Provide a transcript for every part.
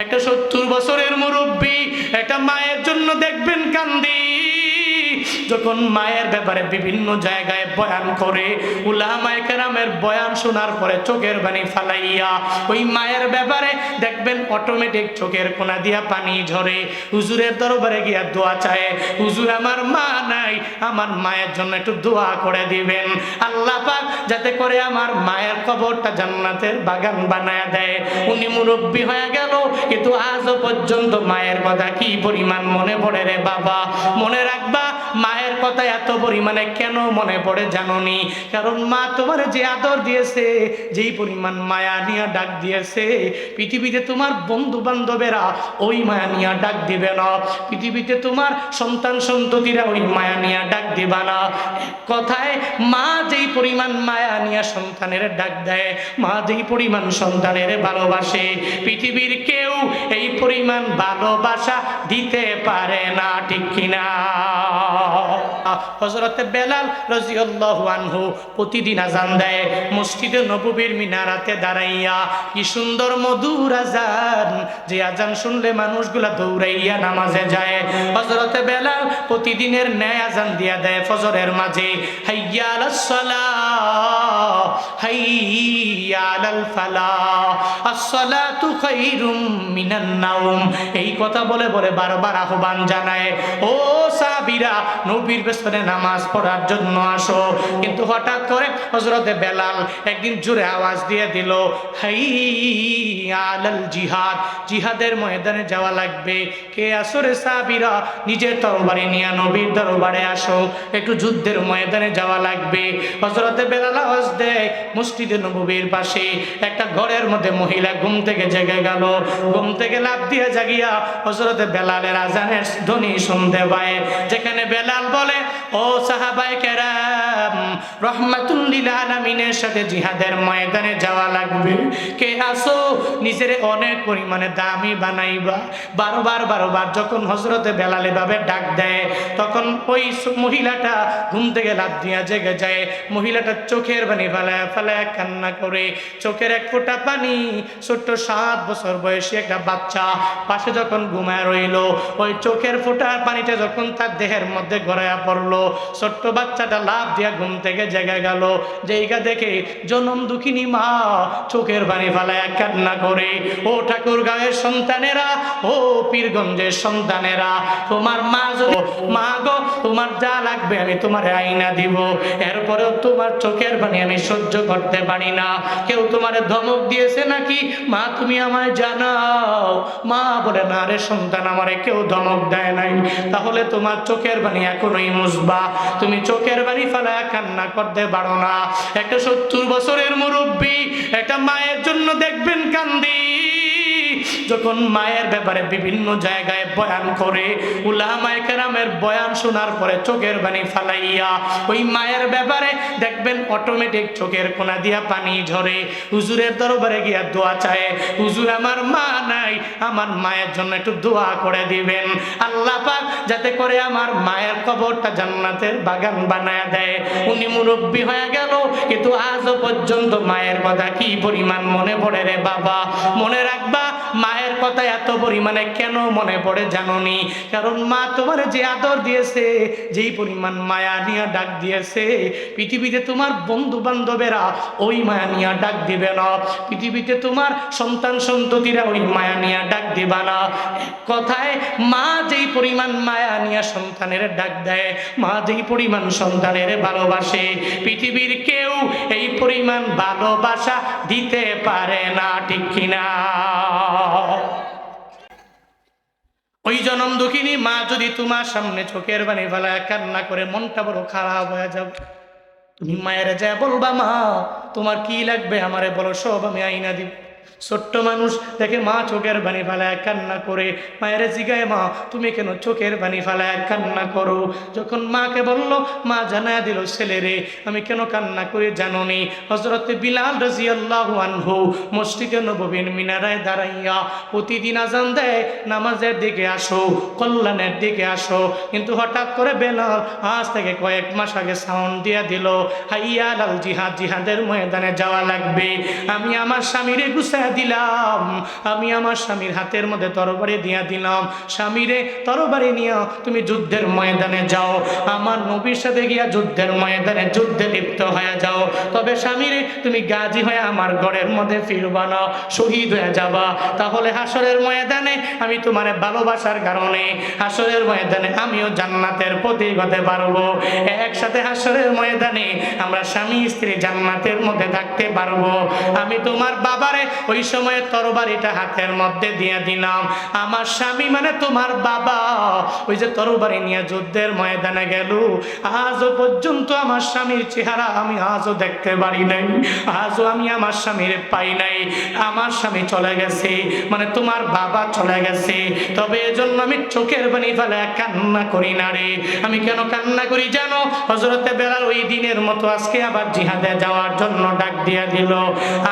একটা 70 বছরের মুরব্বী একটা মায়ের জন্য দেখবেন কান্দি। যখন মায়ের ব্যাপারে বিভিন্ন জায়গায় বয়ান করে, উলামায়ে কেরামের বয়ান শোনার পরে চোখের পানি ফালাইয়া ওই মায়ের ব্যাপারে দেখবেন অটোমেটিক চোখের কোনা দিয়া পানি ঝরে। হুজুরের দরবারে গিয়া দোয়া চায়, হুজুর আমার মা নাই, আমার মায়ের জন্য একটু দোয়া করে দিবেন, আল্লাহ পাক যাতে করে আমার মায়ের কবরটা জান্নাতের বাগান বানায় দেয়। উনি মুরব্বী হয়ে গেল, কিন্তু আজও পর্যন্ত মায়ের কথা কি পরিমাণ মনে পড়ে রে বাবা। মনে রাখবা, মায়ের কথা এত পরিমাণে কেন মনে পড়ে জানোনি? কারণ মা তোমার যে আদর দিয়েছে, যেই পরিমাণ মায়া নিয়ে ডাক দিয়েছে, পৃথিবীতে তোমার বন্ধু বান্ধবেরা ওই মায়া নিয়ে ডাক দিবে না, পৃথিবীতে তোমার সন্তান সন্ততিরা ওই মায়া নিয়ে ডাক দিবা না। কথায় মা যেই পরিমাণ মায়া নিয়ে সন্তানের ডাক দেয়, মা যেই পরিমাণ সন্তানের ভালোবাসে, পৃথিবীর কেউ এই পরিমাণ ভালোবাসা দিতে পারে না, ঠিক কিনা? হযরতে বেলাল রাদিয়াল্লাহু আনহু প্রতিদিন আযান দেয় মসজিদে নববীর মিনারাতে দাঁড়াইয়া। কি সুন্দর মধুর আযান, যে আযান শুনলে মানুষগুলা দৌড়াইয়া নামাজে যায়। হযরতে বেলাল প্রতিদিনের ন্যায় আযান দিয়া দেয় ফজরের মাঝে, হাইয়া আলাস সালাহ হাইয়া আলাল ফালাহ আস-সালাতু খায়রুম মিনান নাওম। এই কথা বলে বলে বারবার আহ্বান জানায়, ও সাহাবীরা নবীর পেছনে নামাজ পড়ার জন্য আসো। কিন্তু হঠাৎ করে হযরতে বেলাল একদিন জোরে আওয়াজ দিয়ে দিল, হাইয়া আলাল জিহাদ, জিহাদের ময়দানে যাওয়া লাগবে। কে আসরে সাহাবীরা, নিজের তরবারি নিয়ে নবীর দরবারে আসো, একটু যুদ্ধের ময়দানে যাওয়া লাগবে। হযরতে বেলাল আওয়াজ দেয়, মসজিদে নববীর পাশে একটা ঘরের মধ্যে মহিলা ঘুম থেকে জেগে গেল। ঘুম থেকে লাফ দিয়ে জাগিয়া হযরতে বেলালের আযানের ধ্বনি শুনতে পায়, যেখানে বেলাল বলে, ও সাহাবায়ে কেরাম, রহমাতুল লিল আলামিনের সাথে জিহাদের ময়দানে যাওয়া লাগবে, কে আসো, নিজের অনেক পরিমাণে দামি বানাইবা। বারবার যখন হযরতে বেলাল এভাবে ডাক দেয়, তখন ওই মহিলাটা ঘুম থেকে লাফ দিয়া জেগে যায়। মহিলাটা চোখের পানি ফেলায় ফেলায় কান্না করে, চোখের এক ফোঁটা পানি, ছোট্ট 7 বছর বয়সী একটা বাচ্চা পাশে যখন ঘুমায় রইল, ওই চোখের ফোঁটার পানিটা যখন তার দেহের মধ্যে গড়াইয়া পড়লো, ছোট্ট বাচ্চাটা লাফ দিয়া ঘুম থেকে জেগে গেল। যেইগা দেখে জনম দুঃখিনী মা চোখের পানি ফেলায় কান্না করে, ও ঠাকুরগাঁওয়ের সন্তানেরা, ও পীরগঞ্জের সন্তানেরা, তোমার মা গো, তোমার যা লাগবে আমি তোমার আইনা দিব, এরপরেও তোমার চোখের পানি আমি সহ্য করতে পারি না। কেউ তোমার ধমক দিয়েছে নাকি মা, তুমি আমায় জানাও। মা বলে, না রে সন্তান, আমারে কেউ ধমক দেয় নাই। তাহলে তোমার চোখের পানি এখনোই মুছবা, তুমি চোখের পানি ফেলায় কান্না করতে পারো না। একটা 70 বছরের মুরব্বী একটা মায়ের জন্য দেখবেন কান্দি। যখন মায়ের ব্যাপারে বিভিন্ন জায়গায় বয়ান করে, উলামায়ে কেরামের বয়ান শোনার পরে চোখের পানি ফালাইয়া ওই মায়ের ব্যাপারে দেখবেন অটোমেটিক চোখের কোনা দিয়া পানি ঝরে। হুজুরের দরবারে গিয়া দোয়া চায়, হুজুর আমার মা নাই, আমার মায়ের জন্য একটু দোয়া করে দিবেন, আল্লাহ পাক যাতে করে আমার মায়ের কবরটা জান্নাতের বাগান বানায় দেয়। উনি মুরব্বী হয়ে গেল, কিন্তু আজও পর্যন্ত মায়ের কথা কি পরিমাণ মনে পড়ে রে বাবা। মনে রাখবা, মায়ের কথা এত পরিমাণে কেন মনে পড়ে জানোনি? কারণ মা তোমার যে আদর দিয়েছে, যেই পরিমাণ মায়া নিয়ে ডাক দিয়েছে, পৃথিবীতে তোমার বন্ধু বান্ধবেরা ওই মায়া নিয়ে ডাক দিবে না, পৃথিবীতে তোমার সন্তান সন্ততিরা ওই মায়া নিয়ে ডাক দিবা না। কথায় মা যেই পরিমাণ মায়া নিয়ে সন্তানের ডাক দেয়, মা যেই পরিমাণ সন্তানের ভালোবাসে, পৃথিবীর কেউ এই পরিমাণ ভালোবাসা দিতে পারে না, ঠিক কিনা? ওই জনম দুঃখিনী মা যদি তোমার সামনে চোখের পানি ফেলায় কান্না করে, মনটা বড় খারাপ হয়ে যাবে। তুমি মায়ের যা বলবা, মা তোমার কি লাগবে আমারে বলো, সব আমি আইনা দিব। ছোট্ট মানুষ দেখে মা চোখের পানি ফেলায় কান্না করে, মায়ের জিগায়, মা তুমি কেন চোখের পানি ফেলায় কান্না করো? যখন মাকে বলল, মা জানায় দিল, ছেলেরে আমি কেন কান্না করে জানোনি? হযরতে বিলাল রাদিয়াল্লাহু আনহু মসজিদে নববীর মিনারায় দাঁড়াইয়া প্রতিদিন আযান দেয়, নামাজের দিকে আসো, কল্যাণের দিকে আসো। কিন্তু হঠাৎ করে বেলাল আজ থেকে কয়েক মাস আগে সাউন্ড দিয়ে দিল, হাইয়া আলাল জিহাদ, জিহাদের ময়দানে যাওয়া লাগবে। আমি আমার স্বামীরে গুছাই পৌঁছায় দিলাম, আমি আমার স্বামীর হাতের মধ্যে তরবারি দিয়া দিলাম, স্বামীরে তরবারি নিয়ে তুমি যুদ্ধের ময়দানে যাও, আমার নবীর সাথে গিয়া যুদ্ধের ময়দানে যুদ্ধে লিপ্ত হয়ে যাও। তবে স্বামীরে তুমি গাজী হয়ে আমার ঘরের মধ্যে ফিরবা না, শহীদ হয়ে যাবা। তাহলে হাসরের ময়দানে আমি তোমার ভালোবাসার কারণে হাসরের ময়দানে আমিও জান্নাতের প্রতীক হতে পারবো। একসাথে হাসরের ময়দানে আমরা স্বামী স্ত্রী জান্নাতের মধ্যে থাকতে পারবো। আমি তোমার বাবারে ওই সময় তরবারিটা হাতের মধ্যে দিয়ে দিলাম। আমার স্বামী মানে তোমার বাবা ওই যে তরবারি নিয়ে যুদ্ধের ময়দানে গেল, আজও পর্যন্ত আমার স্বামীর চেহারা আমি আজও দেখতে পারি নাই, আজও আমি আমার স্বামীর পাই নাই। আমার স্বামী চলে গেছে মানে তোমার বাবা চলে গেছে। তবে এজন্য আমি চোখের পানি ফেলে কান্না করি না রে। আমি কেন কান্না করি জানো? হযরতে বেলাল ওই দিনের মতো আজকে আবার জিহাদে যাওয়ার জন্য ডাক দিয়া দিল।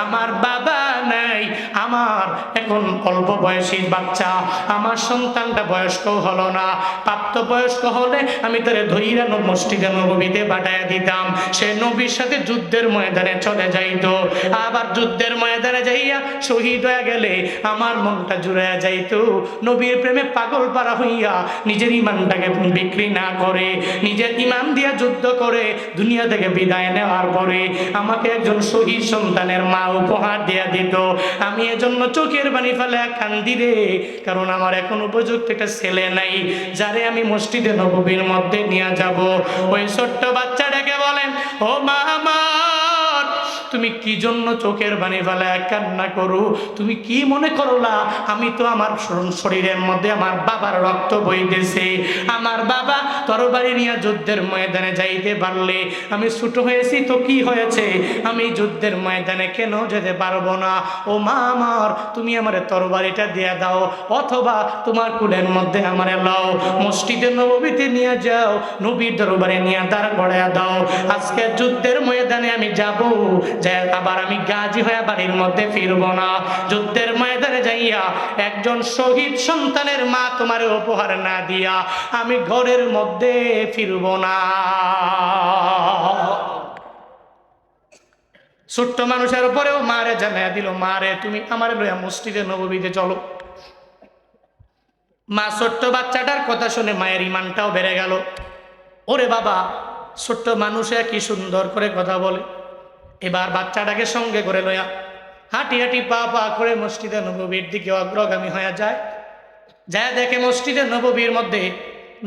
আমার বাবা নাই, আমার এখন অল্প বয়সী বাচ্চা, আমার সন্তানটা বয়স্ক হলো না, প্রাপ্তবয়স্ক হলে আমি তারে ধইরা মসজিদে নববীতে পাঠাইয়া দিতাম, সে নবীর সাথে যুদ্ধের ময়দানে চলে যাইতো। আবার যুদ্ধের ময়দানে যাইয়া শহীদ হয়ে গেলে আমার মনটা জুড়াইয়া যাইতো। নবীর প্রেমে পাগল পারা হইয়া নিজের ইমানটাকে বিক্রি না করে নিজের ইমান দিয়া যুদ্ধ করে দুনিয়া থেকে বিদায় নেওয়ার পরে আমাকে একজন শহীদ সন্তানের মা উপহার দিয়া দিত। আমি এজন্য চোখের পানি ফেলে কান্দি রে, কারণ আমার এখন উপযুক্ত একটা ছেলে নাই যারে আমি মসজিদে নববীর মধ্যে নিয়ে যাব। ওই ছোট্ট বাচ্চাটাকে বলেন, ও মা আমার, তুমি কি জন্য চোখের পানি ফেলে কান্না করো? তুমি কি মনে করলা আমি তো আমার শরীরের মধ্যে আমার বাবার রক্ত বইতেছে, আমার বাবা তরবারি নিয়ে যুদ্ধের ময়দানে যাইতে পারলে আমি ছোট হয়েছি তো কি হয়েছে, আমি যুদ্ধের ময়দানে কেন যেতে পারবো না? ও মা আমার, তুমি আমারে তরবারিটা দিয়ে দাও, অথবা তোমার কুলের মধ্যে আমারে লাও, মসজিদে নববীতে নিয়ে যাও, নবীর দরবারে নিয়ে দাঁড় করাইয়া দাও। আজকে যুদ্ধের ময়দানে আমি যাব, যে আবার আমি গাজী হয়ে বাড়ির মধ্যে ফিরব না। যুদ্ধের ময়দানে যাইয়া একজন শহীদ সন্তানের মা তোমার উপহার না দিয়া আমি ঘরের মধ্যে ফিরব না। ছোট্ট মানুষের উপরেও মারে জানাইয়া দিল, মারে তুমি আমার লইয়া মসজিদে নববীতে চলো। মা ছোট্ট বাচ্চাটার কথা শুনে মায়ের ইমানটাও বেড়ে গেল। ওরে বাবা, ছোট্ট মানুষে কি সুন্দর করে কথা বলে। এবার বাচ্চাটাকে সঙ্গে করে লইয়া হাঁটি হাঁটি পা পা করে মসজিদে নববীর দিকে অগ্রগামী হয়ে যায়। যায় দেখে মসজিদে নববীর মধ্যে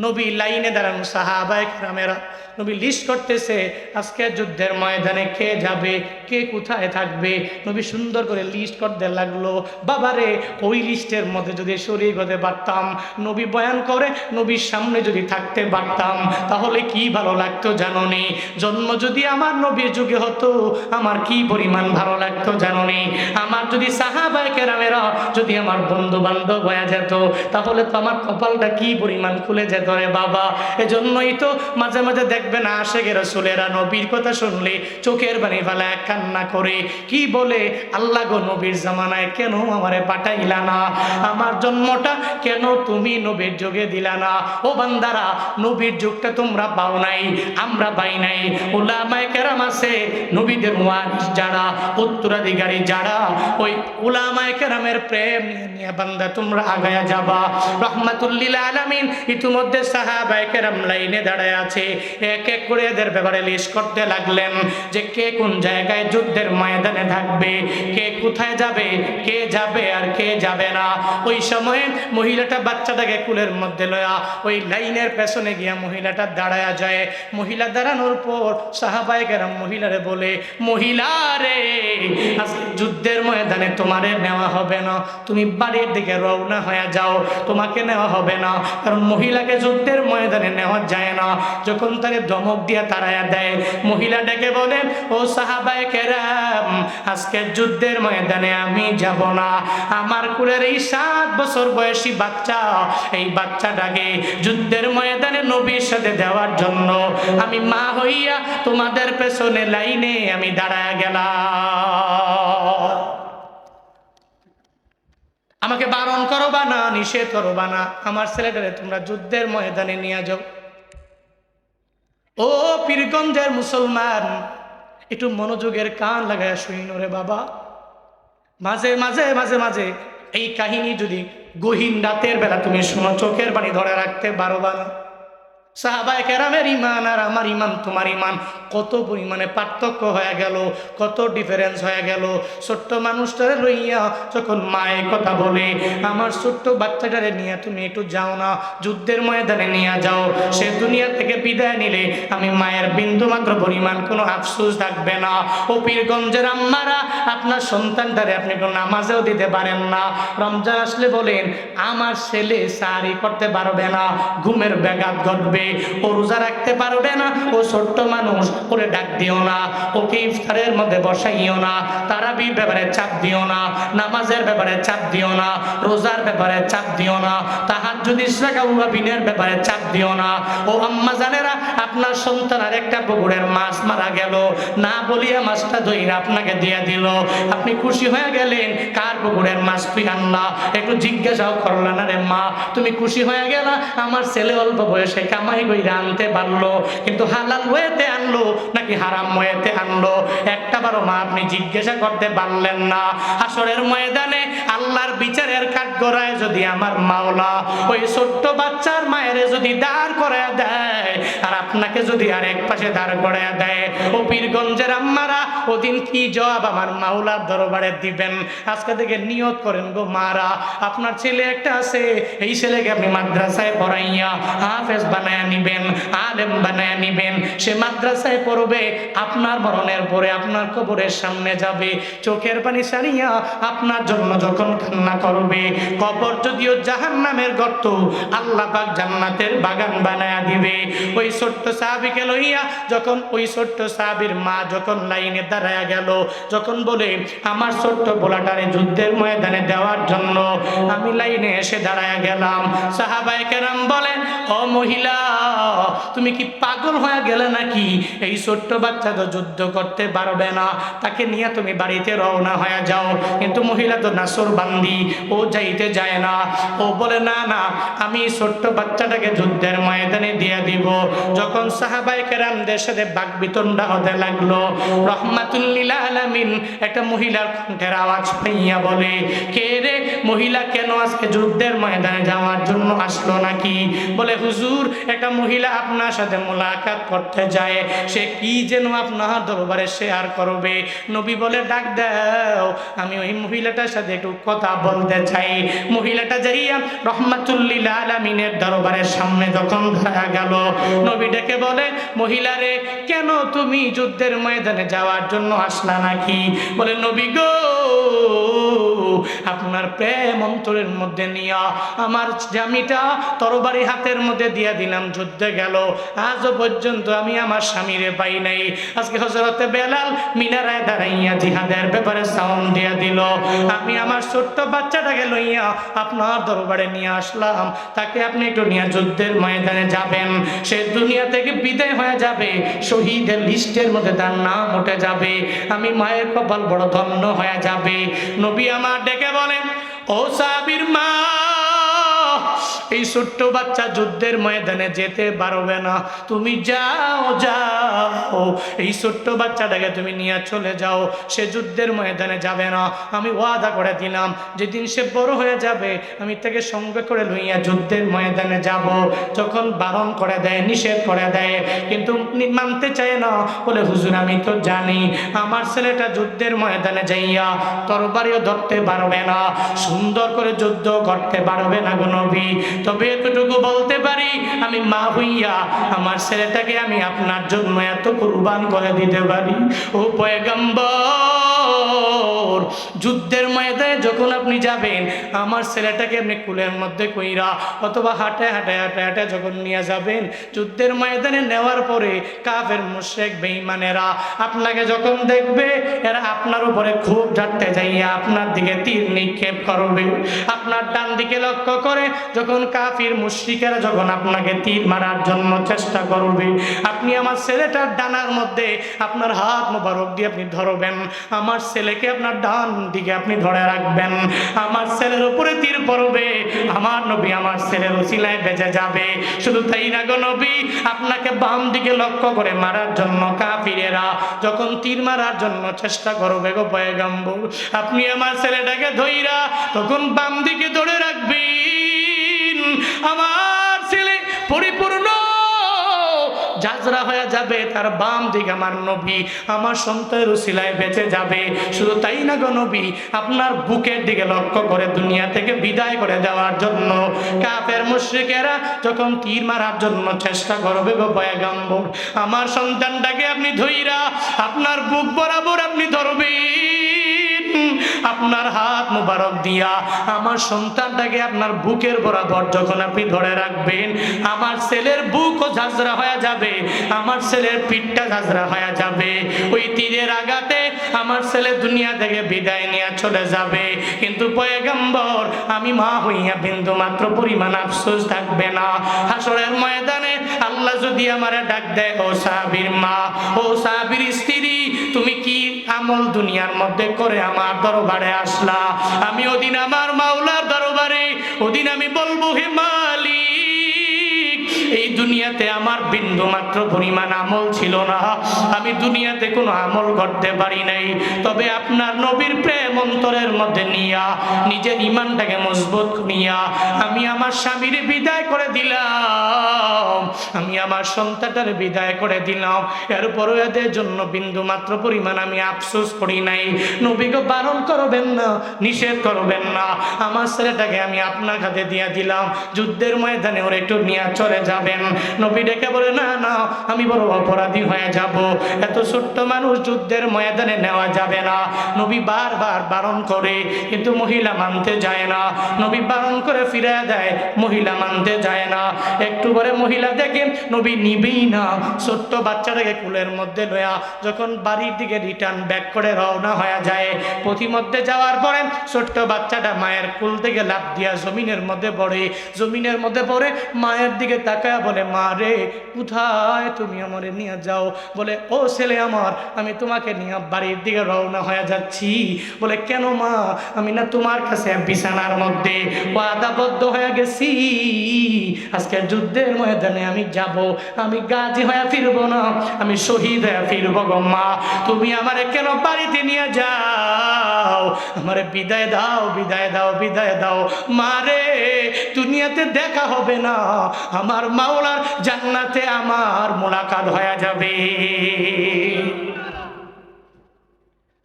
নবী লাইনে দাঁড়ানো সাহাবায়ে কেরামেরা নবী লিস্ট করতেছে আজকে যুদ্ধের ময়দানে কে যাবে, কে কোথায় থাকবে। নবী সুন্দর করে লিস্ট করতে লাগলো। বাবারে, ওই লিস্টের মধ্যে যদি শরীক হতে পারতাম, নবী বয়ান করে নবীর সামনে যদি থাকতে পারতাম, তাহলে কি ভালো লাগতো জানো নি? জন্ম যদি আমার নবীর যুগে হতো আমার কি পরিমাণ ভালো লাগতো জানো নি? আমার যদি সাহাবায়ে কেরামেরা যদি আমার বন্ধু বান্ধব হয়ে যেত, তাহলে তো আমার কপালটা কি পরিমাণ খুলে যেত রে বাবা। এজন্যই তো মাঝে মাঝে দেখবেন আশেকের রাসূলেরা নবীর কথা শুনলে চোখের পানি ফেলে কান্না করে, কি বলে, আল্লাহ গো, নবীর জামানায় কেন আমারে পাঠাইলা না? আমার জন্মটা কেন তুমি নবীর যুগে দিলা না? ও বান্দারা, নবীর যুগটা তোমরা পাও নাই, আমরা পাই নাই। উলামায়ে কেরাম আছে, নবীদের ওয়ারিস যারা, উত্তরাধিকারী যারা, ওই উলামায়ে কেরামের প্রেম নিয়ে বান্দা তোমরা আগায়া যাবা। রহমাতুল লিল আলামিন ইতিমধ্যে সাহাবায়ে কেরাম লাইনে দাঁড়ায় আছে। এক এক করে এদের ব্যাপারে লিস্ট করতে লাগলেন যে কে কোন জায়গায় যুদ্ধের ময়দানে থাকবে, কে কোথায় যাবে, কে যাবে আর কে যাবে না। ওই সময়ে মহিলাটা বাচ্চাটাকে কুলের মধ্যে লয়া ওই লাইনের পেছনে গিয়া মহিলাটা দাঁড়ায়া যায়। মহিলা দাঁড়ানোর পর সাহাবায়ে কেরাম মহিলারে বলে, মহিলা রে, আজকে যুদ্ধের ময়দানে তোমারে নেওয়া হবে না, তুমি বাড়ির দিকে রওনা হয়ে যাও, তোমাকে নেওয়া হবে না। কারণ মহিলাকে যুদ্ধের ময়দানে নেওয়া যায় না। যখন তারে ধমক দিয়ে তাড়ায়া দেয়, মহিলা ডেকে বলে, ও সাহাবায়ে কেরাম, আজকে যুদ্ধের ময়দানে আমি যাব না। আমার কুলের এই 7 বছর বয়সী বাচ্চা, এই বাচ্চাটাকে যুদ্ধের ময়দানে নবীর সাথে দেওয়ার জন্য আমি মা হইয়া তোমাদের পেছনে লাইনে আমি দাঁড়ায়া গেলাম। আমাকে বারণ করবা না, নিষেধ করবা না, আমার ছেলেটারে তোমরা যুদ্ধের ময়দানে নিয়ে যাও। ও পীরগঞ্জের মুসলমান, একটু মনোযোগের কান লাগায় শুইনো রে বাবা। মাঝে মাঝে মাঝে মাঝে এই কাহিনী যদি গহীন রাতের বেলা তুমি শোনো, চোখের পানি ধরে রাখতে পারবা না। সাহাবায়ে কেরামের ইমান আর আমার ইমান, তোমার ইমান কত পরিমাণে পার্থক্য হয়ে গেল, কত ডিফারেন্স হয়ে গেল। ছোট্ট মানুষটারে লইয়া যখন মায়ের কথা বলে, আমার ছোট্ট বাচ্চাটারে নিয়ে তুমি একটু যাও না, যুদ্ধের ময়দানে নিয়ে যাও, সে দুনিয়া থেকে বিদায় নিলে আমি মায়ের বিন্দু মাত্র পরিমাণ কোনো আফসোস থাকবে না। ও পীরগঞ্জের আম্মারা, আপনার সন্তানটারে আপনি কোনো নামাজেও দিতে পারেন না, রমজান আসলে বলেন আমার ছেলে সারি করতে পারবে না, ঘুমের ব্যাঘাত ঘটবে, ও রোজা রাখতে পারবে না, ও ছোট্ট মানুষ, ওরে ডাক দিও না, ওকে ইফতারের মধ্যে বসাইও না, তারাবির ব্যাপারে চাপ দিও না, নামাজের ব্যাপারে চাপ দিও না, রোজার ব্যাপারে চাপ দিও না, তাহাজ্জুদ ইশরাক আউয়াবিনের ব্যাপারে চাপ দিও না। ও আম্মা জানেরা, আপনার সন্তান আর একটা পুকুরের মাছ মারা গেল, না বলিয়া মাছটা ধইরা আপনাকে দিয়ে দিল, আপনি খুশি হয়ে গেলেন, কার পুকুরের মাছ তুই আনলা, একটু জিজ্ঞাসাও করলা না রে মা, তুমি খুশি হয়ে গেলা আমার ছেলে অল্প বয়সে কামাই কইরা আনতে পারলো, কিন্তু হালাল ওয়েতে আনলো নাকি হারাম ওয়েতে আনলো, একটা বারো মা আপনি জিজ্ঞাসা করতে পারলেন না। হাসরের ময়দানে আল্লাহর বিচারের কাঠগড়ায় যদি আমার মাওলা ওই ছোট্ট বাচ্চার মায়ের যদি দাঁড় করে দেয়, আর আপনাকে যদি আর এক পাশে দাঁড় করে দেয়, ও পীরগঞ্জের আম্মারা, ওদিন কি জবাব আমার মাওলার দরবারে দিবেন? আজকে থেকে নিয়ত করেন গো মারা, আপনার ছেলে একটা আছে, এই ছেলেকে আপনি মাদ্রাসায় পড়াইয়া হাফেজ বানায়া নিবেন, আলেম বানায়া নিবেন, সে মাদ্রাসায় পড়বে, আপনার মরণের পরে আপনার কবরের সামনে যাবে, চোখের পানি সারিয়া আপনার জন্য যখন কান্না করবে, কবর যদিও জাহান্নামের গর্ত, আল্লাহ পাক জান্নাতের বাগান বানায়া দিবে। ওই ছোট্ট সাহাবীকে লইয়া যখন ওই ছোট্ট সাহাবীর মা যখন লাইনে দাঁড়ায়া গেল, যখন বলে আমার ছোট্ট পোলাটারে যুদ্ধের ময়দানে দেওয়ার জন্য আমি লাইনে এসে দাঁড়ায়া গেলাম, সাহাবায়ে কেরাম বলেন, ও মহিলা, তুমি কি পাগল হয়ে গেলে নাকি? এই ছোট্ট বাচ্চা তো যুদ্ধ করতে পারবে না, তাকে নিয়ে তুমি বাড়িতে রওনা হয়ে যাও। কিন্তু মহিলা তো নাসর বান্দি, ও যাইতে যায় না, ও বলে না না, আমি ছোট্ট বাচ্চাটাকে যুদ্ধের ময়দানে দিয়ে দিব। যখন সাহাবায়ে কেরামদের সাথে বাকবিতণ্ডা হতে লাগলো, রহমাতুল লিল আলামিন একটা মহিলার কণ্ঠের আওয়াজ পাইয়া বলে, কে রে মহিলা, কেন আজকে যুদ্ধের ময়দানে যাওয়ার জন্য আসলো নাকি? বলে হুজুর, একটা মহিলা আপনার সাথে মোলাকাত করতে যায়, সে কি যেন আপনার দরবারে শেয়ার করবে। নবী বলে ডাক দাও, আমি ওই মহিলাটার সাথে একটু কথা বলতে চাই। মহিলাটা যাইয়া রহমাতুল লিল আলামিনের দরবারের সামনে যখন দাঁড়া গেল, নবী ডেকে বলে, মহিলারে, কেন তুমি যুদ্ধের ময়দানে যাওয়ার জন্য আসলা নাকি? বলে নবী গো, আপনার প্রেম অন্তরের মধ্যে নিয়া আমার জামিটা তরবারি হাতের মধ্যে দিয়া দিলাম, যুদ্ধে গেল, আজও পর্যন্ত আমি আমার স্বামীরে পাই নাই। আজকে হযরতে বেলাল মিনারায় দাঁড়াইয়া জিহাদের ব্যাপারে সাউন্ড দিয়া দিল, আমি আমার ছোট্ট বাচ্চাটাকে লইয়া আপনার দরবারে নিয়ে আসলাম, তাকে আপনি একটু নিয়ে যুদ্ধের ময়দানে যাবেন, সে দুনিয়া থেকে বিদায় হয়ে যাবে, শহীদের লিস্টের মধ্যে তার নাম উঠে যাবে, আমি মায়ের কপাল বড় ধন্য হয়ে যাবে। নবী আমার ডেকে বলেন, ও সাহাবীর মা, এই ছোট্ট বাচ্চা যুদ্ধের ময়দানে যেতে পারবে না, তুমি যাও যাও, এই ছোট্ট বাচ্চাটাকে তুমি নিয়ে চলে যাও, সে যুদ্ধের ময়দানে যাবে না, আমি ওয়াদা করে দিলাম, যেদিন সে বড় হয়ে যাবে আমি তাকে সঙ্গে করে লইয়া যুদ্ধের ময়দানে যাব। যখন বারণ করে দেয়, নিষেধ করে দেয়, কিন্তু মানতে চায় না, বলে হুজুর আমি তো জানি আমার ছেলেটা যুদ্ধের ময়দানে যাইয়া তরবারিও ধরতে পারবে না, সুন্দর করে যুদ্ধ করতে পারবে না গো নবী, তবে এতটুকু বলতে পারি, আমি মা হইয়া আমার ছেলেটাকে আমি আপনার জন্য এত কুরবান করে দিতে পারি। ও পয়গম্বর, যুদ্ধের ময়দানে যখন আপনি যাবেন, আমার ছেলেটাকে আপনি কুলের মধ্যে কইরা অথবা হাঁটে হাঁটে হাঁটে হাঁটে যখন নিয়ে যাবেন, যুদ্ধের ময়দানে নেওয়ার পরে কাফের মুশরিক বেঈমানেরা আপনাকে যখন দেখবে, এরা আপনার উপরে খুব ঝাড়তে যাইয়া আপনার দিকে তীর নিক্ষেপ করবে। আপনার ডান দিকে লক্ষ্য করে যখন কাফির মুশরিকেরা যখন আপনাকে তীর মারার জন্য চেষ্টা করবে, আপনি আমার ছেলেটার ডানার মধ্যে আপনার হাত মোবারক দিয়ে আপনি ধরবেন, আমার আমার ছেলেকে আপনার ডান দিকে আপনি ধরে রাখবেন, আমার ছেলের উপরে তীর পড়বে, আমার নবী আমার ছেলের উসিলায় বেঁচে যাবে। শুধু তাই না গো নবী, আপনাকে বাম দিকে লক্ষ্য করে মারার জন্য কাফিরেরা যখন তীর মারার জন্য চেষ্টা করবে গো পয়গম্বর, আপনি আমার ছেলেটাকে ধইরা তখন বাম দিকে ধরে রাখবেন, আমার ছেলে পরিপূর্ণ জাজরা হয়ে যাবে, তার বাম দিকে আমার নবী আমার সন্তানের উসিলায় বেঁচে যাবে। শুধু তাই না গো নবী, আপনার বুকের দিকে লক্ষ্য করে দুনিয়া থেকে বিদায় করে দেওয়ার জন্য কাফের মুশরিকেরা যখন তীর মারার জন্য চেষ্টা করবে গো পয়গম্বর, আমার সন্তানটাকে আপনি ধইরা আপনার বুক বরাবর আপনি ধরবেন, আপনার হাত মুবারক দিয়া আমার সন্তানটাকে আপনার বুকের বরাবর যখন আপনি ধরে রাখবেন, আমার ছেলের বুকও ঝাঁঝরা হয়ে যাবে, আমার ছেলের পিঠটা ঝাঁঝরা হয়ে যাবে। ওই তীরের আঘাতে আমার ছেলে দুনিয়া থেকে বিদায় নিয়ে চলে যাবে, কিন্তু পয়গম্বর আমি মা হইয়া বিন্দু মাত্র পরিমাণ আফসোস থাকবে না। হাসরের ময়দানে আল্লাহ যদি আমারে ডাক দেয়, ও সাহাবীর মা, ও সাহাবীর স্ত্রী, তুমি কি আমল দুনিয়ার মধ্যে করে আমার দরবারে আসলা? আমি ওদিন আমার মাওলার দরবারে ওদিন আমি বলবো, হে মালিক, এই দুনিয়াতে আমার বিন্দু মাত্র পরিমাণ আমল ছিল না, আমি দুনিয়াতে কোনো আমল করতে পারি নাই, তবে আপনার নবীর প্রেম অন্তরের মধ্যে নিয়া নিজের ইমানটাকে মজবুত নিয়া আমি আমার স্বামীর বিদায় করে দিলাম, আমি আমার সন্তানটার বিদায় করে দিলাম, এরপরও এদের জন্য বিন্দু মাত্র পরিমাণ আমি আফসোস করি নাই। নবীকে বারণ করবেন না, নিষেধ করবেন না, আমার ছেলেটাকে আমি আপনার কাছে দিয়ে দিলাম, যুদ্ধের ময়দানে ওর একটু নিয়ে চলে যাবেন। নবী ডেকে বলে, না না, আমি বড় অপরাধী হয়ে যাব, এত ছোট্ট মানুষ যুদ্ধের ময়দানে নেওয়া যাবে না। নবী বারবার বারণ করে, কিন্তু মহিলা মানতে যায় না, নবী বারণ করে ফিরে দেয়, মহিলা মানতে যায় না। একটু পরে মহিলা দেখে নবী নিবেই না, ছোট্ট বাচ্চাটাকে কুলের মধ্যে লয়া যখন বাড়ির দিকে রিটার্ন ব্যাক করে রওনা হয়ে যায়, পথিমধ্যে যাওয়ার পরে ছোট্ট বাচ্চাটা মায়ের কুল থেকে লাফ দিয়া জমিনের মধ্যে পড়ে, জমিনের মধ্যে পড়ে মায়ের দিকে তাকায় বলে, মা রে, কোথায় তুমি আমারে নিয়ে যাও? বলে, ও ছেলে আমার, আমি তোমাকে নিয়ে বাড়ির দিকে রওনা হয়ে যাচ্ছি। বলে, কেন মা? আমি না তোমার কাছে বিছানার মধ্যে ওয়াদাবদ্ধ হয়ে গেছি, আজকে যুদ্ধের ময়দানে আমি যাব, আমি গাজী হয়ে ফিরবো না, আমি শহীদ হয়ে ফিরবো গো মা, তুমি আমারে কেন বাড়িতে নিয়ে যাও? আমারে বিদায় দাও, বিদায় দাও, বিদায় দাও। মারে, দুনিয়াতে দেখা হবে না, আমার মাওলার জান্নাতে আমার মোলাকাত হয়ে যাবে।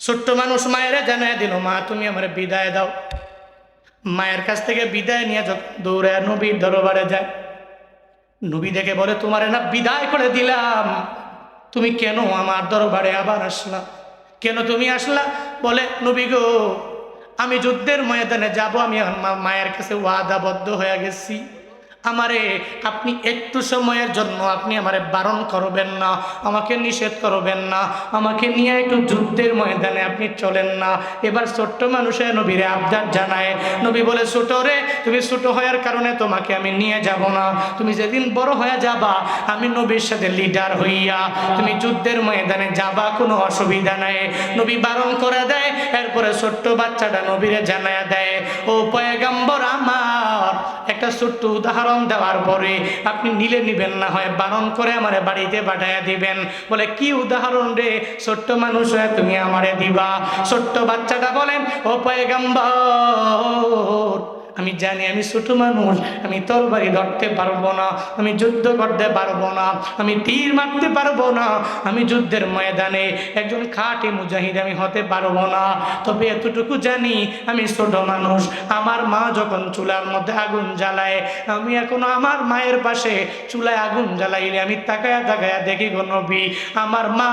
ছোট্ট মানুষ মায়েরা জানায় দিল, মা তুমি আমার বিদায় দাও। মায়ের কাছ থেকে বিদায় নিয়ে যখন দৌড়ে নবীর দরবারে যায়, নবী দেখে বলে, তোমারে না বিদায় করে দিলাম, তুমি কেন আমার দরবারে আবার আসলা? কেন তুমি আসলা? বলে, নবী গো, আমি যুদ্ধের ময়দানে যাব, আমি মায়ের কাছে ওয়াদাবদ্ধ হয়ে গেছি, আমারে আপনি একটু সময়ের জন্য আপনি আমারে বারণ করবেন না, আমাকে নিষেধ করবেন না, আমাকে নিয়ে একটু যুদ্ধের ময়দানে আপনি চলেন না। এবার ছোট্ট মানুষের নবীরে আবদার জানায়, নবী বলে, ছোট রে, তুমি ছোট হওয়ার কারণে তোমাকে আমি নিয়ে যাব না, তুমি যেদিন বড় হয়ে যাবা আমি নবীর সাথে লিডার হইয়া তুমি যুদ্ধের ময়দানে যাবা, কোনো অসুবিধা নাই। নবী বারণ করে দেয়। এরপরে ছোট্ট বাচ্চাটা নবীরে জানায় দেয়, ও পয়গম্বর আমার, একটা ছোট্ট উদাহরণ দেওয়ার পরে আপনি নিলে নিবেন, না হয় বারণ করে আমারে বাড়িতে পাঠাইয়া দিবেন। বলে, কি উদাহরণ রে? ছোট্ট মানুষ হয়ে তুমি আমারে দিবা? ছোট্ট বাচ্চাটা বলেন, ও পয়গম্বর, আমি জানি আমি ছোট মানুষ, আমি তরবারি ধরতে পারবো না, আমি যুদ্ধ করতে পারবো না, আমি তীর মারতে পারবো না, আমি যুদ্ধের ময়দানে একজন খাঁটি মুজাহিদ আমি হতে পারবো না, তবে এতটুকু জানি আমি ছোট মানুষ। আমার মা যখন চুলার মধ্যে আগুন জ্বালায়, আমি এখনো আমার মায়ের পাশে চুলায় আগুন জ্বালাইলে আমি তাকায়া তাকায়া দেখি গো নবী, আমার মা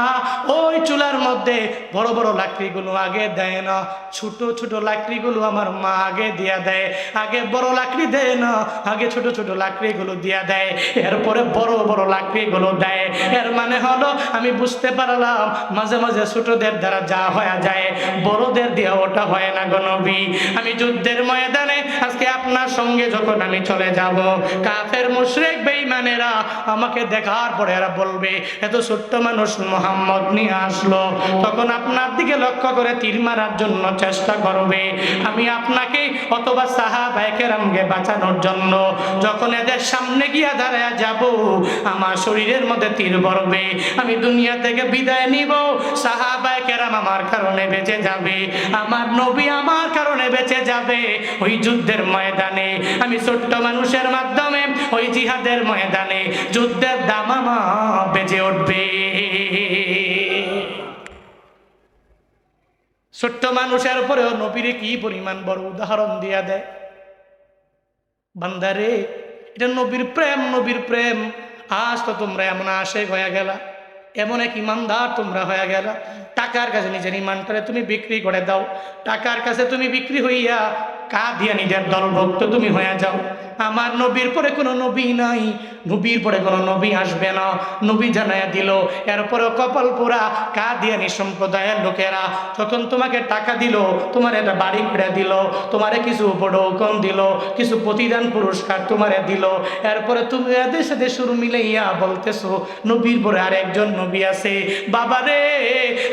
ওই চুলার মধ্যে বড় বড় লাকড়িগুলো আগে দেয় না, ছোট ছোট লাকড়িগুলো আমার মা আগে দিয়া দেয়। আগে বড় লাকড়ি দেয় না, আগে ছোট ছোট লাকড়িগুলো দিয়া দেয়, এরপরে বড় বড় লাকড়িগুলো দেয়। এর মানে হলো আমি বুঝতে পারলাম মাঝে মাঝে ছোটদের দ্বারা যা হয়ে যায় বড়দের দিয়ে ওটা হয় না গো নবী। আমি যুদ্ধের ময়দানে আজকে আপনার সঙ্গে যখন আমি চলে যাব, কাফের মুশরিক বেঈমানেরা আমাকে দেখার পরে এরা বলবে এত ছোট্ট মানুষ মুহাম্মদ নিয়ে আসলো, তখন আপনার দিকে লক্ষ্য করে তীর মারার জন্য চেষ্টা করবে। আমি আপনাকে অথবা সাহাবায়ে কেরামকে বাঁচানোর জন্য যখন এদের সামনে গিয়া দাঁড়ায় যাব, আমার শরীরের মধ্যে তীর পড়বে, আমি দুনিয়া থেকে বিদায় নিব, সাহাবায়ে কেরাম আমার কারণে বেঁচে যাবে, আমার নবী আমার কারণে বেঁচে যাবে। ওই যুদ্ধের ময়দানে আমি ছোট্ট মানুষের মাধ্যমে ওই জিহাদের ময়দানে যুদ্ধের দামামা বেজে উঠবে। ছোট্ট মানুষের উপরেও নবীরে কি পরিমাণ বড় উদাহরণ দিয়া দেয়। বান্দারে, এটা নবীর প্রেম, নবীর প্রেম। আজ তো তোমরা এমন আশেক হয়ে গেলা, এমন এক ইমানদার তোমরা হয়ে গেলা, টাকার কাছে নিজের ইমানটারে তুমি বিক্রি করে দাও, টাকার কাছে তুমি বিক্রি হইয়া কা দিয়া নিজের দলভক্ত তুমি হয়ে যাও। আমার নবীর পরে কোনো নবী নাই, নবীর পরে কোনো নবী আসবে না, নবী জানাইয়া দিল। এরপরে কপাল পোড়া কাদিয়ানী সম্প্রদায়ের লোকেরা যখন তোমাকে টাকা দিল, তোমার একটা বাড়ি করে দিল, তোমারে কিছু উপঢৌকন দিল, কিছু প্রতিদান পুরস্কার তোমারে দিল, এরপরে তুমি এদের সাথে শুরু মিলাইয়া বলতেছো নবীর পরে আর একজন নবী আছে। বাবারে,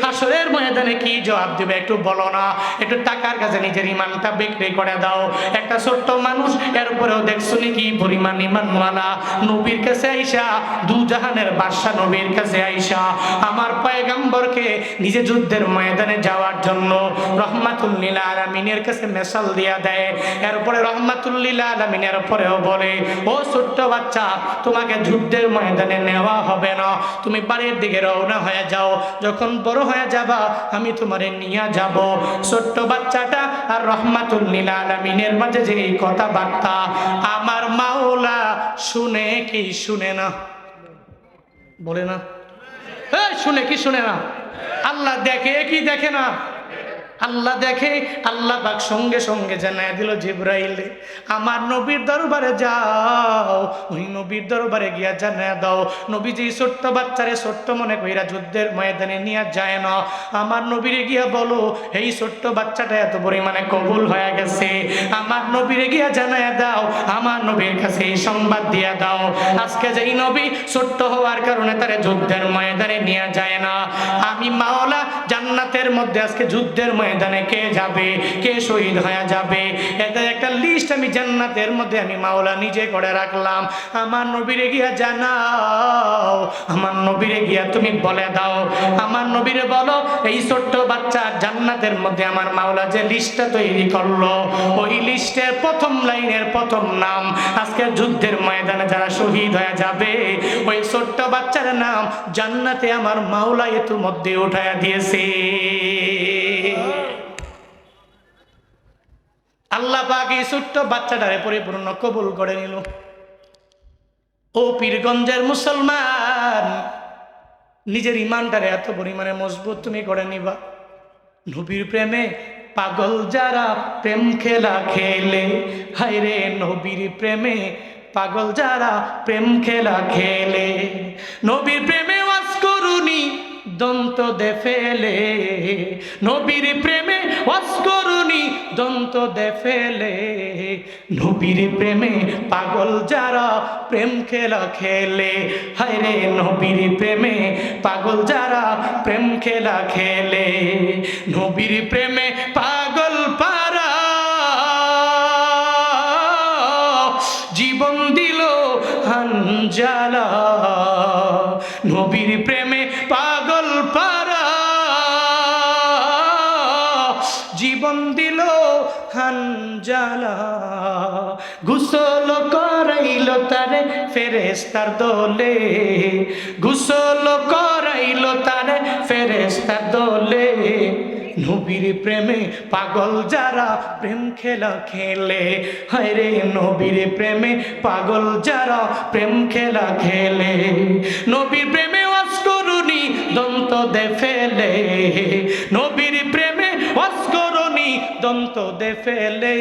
হাসরের ময়দানে কি জবাব দিবে একটু বলো না? একটু টাকার কাছে নিজের ইমানটা বিক্রি করে দাও। একটা ছোট্ট মানুষ, এরপরেও দেখছো কি পরিমাণ ইমানওয়ালা, নবীর কাছে আইসা, দু জাহানের বাদশা নবীর কাছে আইসা আমার পয়গম্বরকে নিজে যুদ্ধের ময়দানে যাওয়ার জন্য রহমাতুল লিল আলামিনের কাছে মেসাল দিয়া দেয়। এরপরে রহমাতুল লিল আলামিনের পরেও বলে, ও ছোট্ট বাচ্চা, তোমাকে যুদ্ধের ময়দানে নেওয়া হবে না, তুমি বাড়ির দিকে রওনা হয়ে যাও, যখন বড় হয়ে যাবা আমি তোমারে নিয়ে যাব। ছোট্ট বাচ্চাটা আর রহমাতুল লিল আলামিনের মাঝে যে এই কথাবার্তা, আমার মাওলা শুনে কি শুনে না? বলে না, শুনে কি শুনে না? আল্লাহ দেখে কি দেখে না? আল্লাহ দেখে। আল্লাহ পাক সঙ্গে সঙ্গে জানায় দিল জিবরাইলে, আমার নবীর দরবারে যাও, ওই নবীর দরবারে গিয়া জানায় দাও নবী যে ছোট্ট বাচ্চারে ছোট্ট মনে কইরা যুদ্ধের ময়দানে নিয়ে যায় না, আমার নবীরে গিয়া বলো এই ছোট্ট বাচ্চাটা এত পরিমাণে কবুল হয়ে গেছে। আমার নবীরে গিয়া জানায় দাও, আমার নবীর কাছে এই সংবাদ দিয়া দাও, আজকে যেই নবী ছোট্ট হওয়ার কারণে তারে যুদ্ধের ময়দানে নিয়ে যায় না, আমি মাওলা জান্নাতের মধ্যে আজকে যুদ্ধের ময়দানে কে যাবে, কে শহীদ হয়ে যাবে, এদের একটা লিস্ট আমি জান্নাতের মধ্যে আমি মাওলা নিজে করে রাখলাম। আমার নবীরে গিয়া জানাও, আমার নবীরে গিয়া তুমি বলে দাও, আমার নবীরে বলো এই ছোট্ট বাচ্চা জান্নাতের মধ্যে আমার মাওলা যে লিস্টটা তৈরি করলো, ওই লিস্টের প্রথম লাইনের প্রথম নাম আজকে যুদ্ধের ময়দানে যারা শহীদ হয়ে যাবে, ওই ছোট্ট বাচ্চার নাম জান্নাতে আমার মাওলা ইতিমধ্যে উঠায়া দিয়েছে। আল্লাহ পাক এই ছোট্ট বাচ্চাটারে পরিপূর্ণ কবুল করে নিল। ও পীরগঞ্জের মুসলমান, নিজের ইমানটারে এত পরিমাণে মজবুত তুমি করে নিবা। নবীর প্রেমে পাগল যারা প্রেম খেলা খেলে, হায়রে নবীর প্রেমে পাগল যারা প্রেম খেলা খেলে, নবীর প্রেমে ওয়াজ করুনি দন্ত দে ফেলে, নবীর প্রেমে ওয়াজ করুনি দন্ত দে ফেলে, নবীর প্রেমে পাগল যারা প্রেম খেলা খেলে, হায়রে নবীর প্রেমে পাগল যারা প্রেম খেলা খেলে, নবীর প্রেমে পাগল পারা জীবন দিল হানজালা, নবীর প্রেমে পাগল পারা জীবন দিল হানজালা, গোসল করাইল তারে ফেরেশতার দলে, গোসল করাইল তারে ফেরেশতার দলে, নবীর প্রেমে পাগল যারা প্রেম খেলা খেলে, হায়রে নবীর প্রেমে পাগল যারা প্রেম খেলা খেলে, নবীর প্রেমে ওয়াজ করুনি দন্ত দে ফেলে, নবীর প্রেমে ওয়াজ করুনি দন্ত দে ফেলে,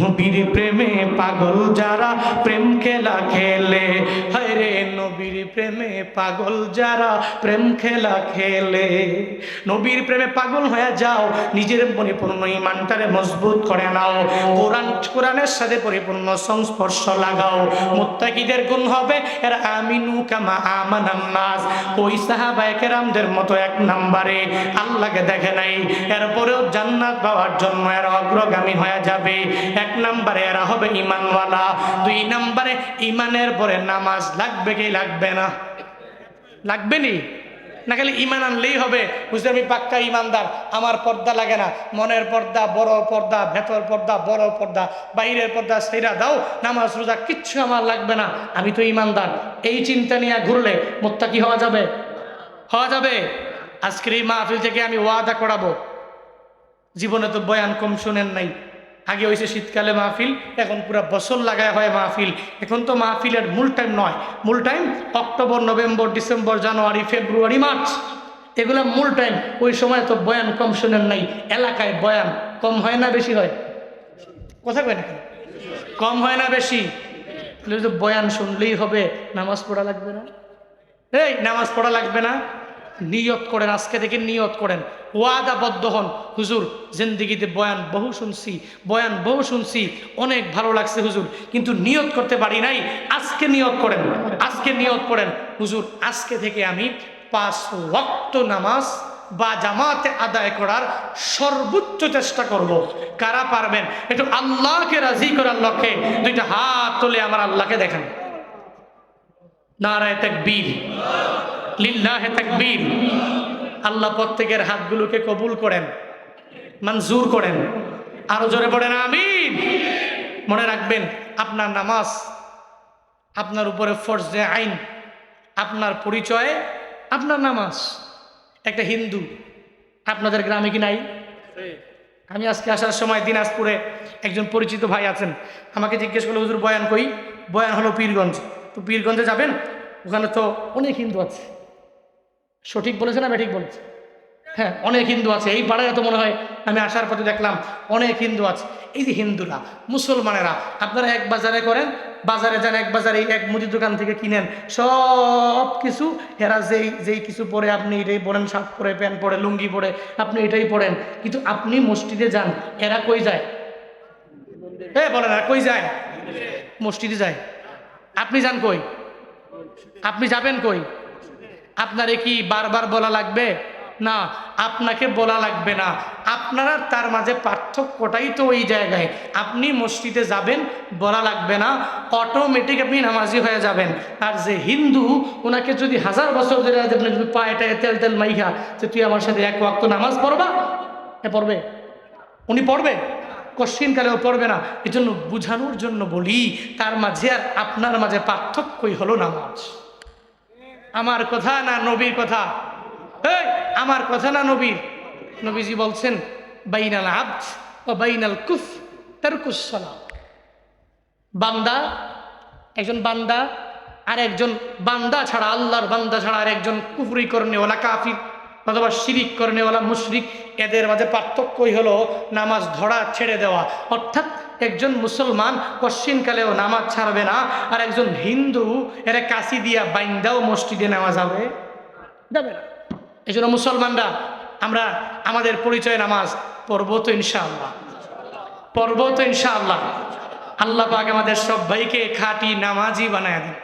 নবীর প্রেমে পাগল যারা প্রেম খেলা খেলে, হায় রে নবীর প্রেমে পাগল যারা প্রেম খেলা খেলে। নবীর প্রেমে পাগল হয়ে যাও, নিজের পরিপূর্ণ ইমানটারে মজবুত করে নাও, কোরআনের সাথে পরিপূর্ণ সংস্পর্শ লাগাও। মুত্তাকিদের গুণ হবে এর আমিনু কামা আমানান নাস। ওই সাহাবায়ে কেরামদের মতো এক নম্বরে আল্লাহকে দেখে নাই, এরপরেও জান্নাত পাওয়ার জন্য এরা অগ্রগামী হয়ে যাবে। এক নম্বরে এরা হবে ঈমানওয়ালা। দুই নম্বরে ঈমানের পরে নামাজ লাগবে কি লাগবে না? লাগবে নি? না খালি ঈমান আনলেই হবে বুঝলে আমি পাক্কা ঈমানদার, আমার পর্দা লাগে না, মনের পর্দা বড় পর্দা, ভেতর পর্দা বড় পর্দা, বাইরের পর্দা সেইরা দাও, নামাজ রোজা কিচ্ছু আমার লাগবে না, আমি তো ঈমানদার। এই চিন্তা নিয়ে ঘুরলে মুত্তাকি হওয়া যাবে? হওয়া যাবে? আজকের এই মাহফিল থেকে আমি ওয়াদা করাবো, জীবনে তো বয়ান কম শোনেন নাই, আগে হয়েছে শীতকালে মাহফিল, এখন পুরো বছর লাগায় হয় মাহফিল। এখন তো মাহফিলের মূল টাইম নয়, মূল টাইম অক্টোবর, নভেম্বর, ডিসেম্বর, জানুয়ারি, ফেব্রুয়ারি, মার্চ, এগুলো মূল টাইম। ওই সময় তো বয়ান কম শোনেন নাই। এলাকায় বয়ান কম হয় না বেশি হয়? কথা কয় না, কম হয় না বেশি? বয়ান শুনলেই হবে, নামাজ পড়া লাগবে না? এই নামাজ পড়া লাগবে না? নিয়ত করেন, আজকে থেকে নিয়ত করেন, ওয়াদাবদ্ধ হন, হুজুর জিন্দেগিতে বয়ান বহু শুনছি, বয়ান বহু শুনছি, অনেক ভালো লাগছে হুজুর, কিন্তু নিয়ত করতে পারি নাই। আজকে নিয়ত করেন, আজকে নিয়ত করেন, হুজুর আজকে থেকে আমি 5 ওয়াক্ত নামাজ বা জামাতে আদায় করার সর্বোচ্চ চেষ্টা করব। কারা পারবেন একটু আল্লাহকে রাজি করার লক্ষ্যে দুইটা হাত তুলে আমার আল্লাহকে দেখেন। নারায়ে তাকবীর, লিল্লাহে তাকবীর। আল্লাহ প্রত্যেকের হাতগুলোকে কবুল করেন, মঞ্জুর করেন। আরো জোরে পড়েন আমিন। মনে রাখবেন, আপনার নামাজ আপনার উপরে ফরজে আইন, আপনার পরিচয় আপনার নামাজ। একটা হিন্দু আপনাদের গ্রামে কি নাই? আমি আজকে আসার সময় দিনাজপুরে একজন পরিচিত ভাই আছেন, আমাকে জিজ্ঞেস করলো হুজুর বয়ান কই? বয়ান হলো পীরগঞ্জ। তো পীরগঞ্জে যাবেন, ওখানে তো অনেক হিন্দু আছে। সঠিক বলেছে না ব্যাঠিক বলেছে? হ্যাঁ, অনেক হিন্দু আছে এই পাড়ায়। তো মনে হয় আমি আসার পথে দেখলাম অনেক হিন্দু আছে। এই যে হিন্দুরা, মুসলমানেরা, আপনারা এক বাজারে করেন, বাজারে যান, এক বাজারে এক মুদির দোকান থেকে কিনেন সব কিছু, এরা যেই কিছু পরে আপনি এটাই পরেন, শার্ট পরে, প্যান্ট পরে, লুঙ্গি পরে, আপনি এটাই পরেন। কিন্তু আপনি মসজিদে যান, এরা কই যায়? বলেন, আর কই যায়? মসজিদে যায়। আপনি যান কই? আপনি যাবেন কই? আপনারে কি বারবার বলা লাগবে? না, আপনাকে বলা লাগবে না। আপনারা তার মাঝে পার্থক্যটাই তো ওই জায়গায়। আপনি মসজিদে যাবেন, বলা লাগবে না, অটোমেটিক আপনি নামাজি হয়ে যাবেন। আর যে হিন্দু, ওনাকে যদি 1000 বছর ধরে আপনি যদি পায়েটায় তেল তেল মাইখা যে তুই আমার সাথে এক ওয়াক্ত নামাজ পড়বা, পড়বে? উনি পড়বে? কশ্চিনকালেও পড়বে না। এই জন্য বুঝানোর জন্য বলি, তার মাঝে আর আপনার মাঝে পার্থক্যই হলো নামাজ। আমার কথা না নবীর কথা? আমার কথা না নবীর? নবীজি বলছেন বাইনাল আবদ ও বাইনাল কুফ তারকুস সালাত। বান্দা, একজন বান্দা আর একজন বান্দা ছাড়া, আল্লাহর বান্দা ছাড়া আর একজন কুফরি করনেওয়ালা কাফির অথবা শিরিক করনেওয়ালা মুশরিক, এদের মাঝে পার্থক্যই হলো নামাজ ধরা ছেড়ে দেওয়া। অর্থাৎ একজন মুসলমান কশ্চিনকালেও নামাজ ছাড়বে না, আর একজন হিন্দু এরা কাশি দিয়া বাইন্দাও মসজিদে নেওয়া যাবে না। এই জন্য মুসলমানরা আমরা আমাদের পরিচয় নামাজ পড়ব তো ইনশাআল্লাহ, পড়ব তো ইনশাআল্লাহ। আল্লাহ পাক আমাদের সবাইকে খাঁটি নামাজি বানায় দেন।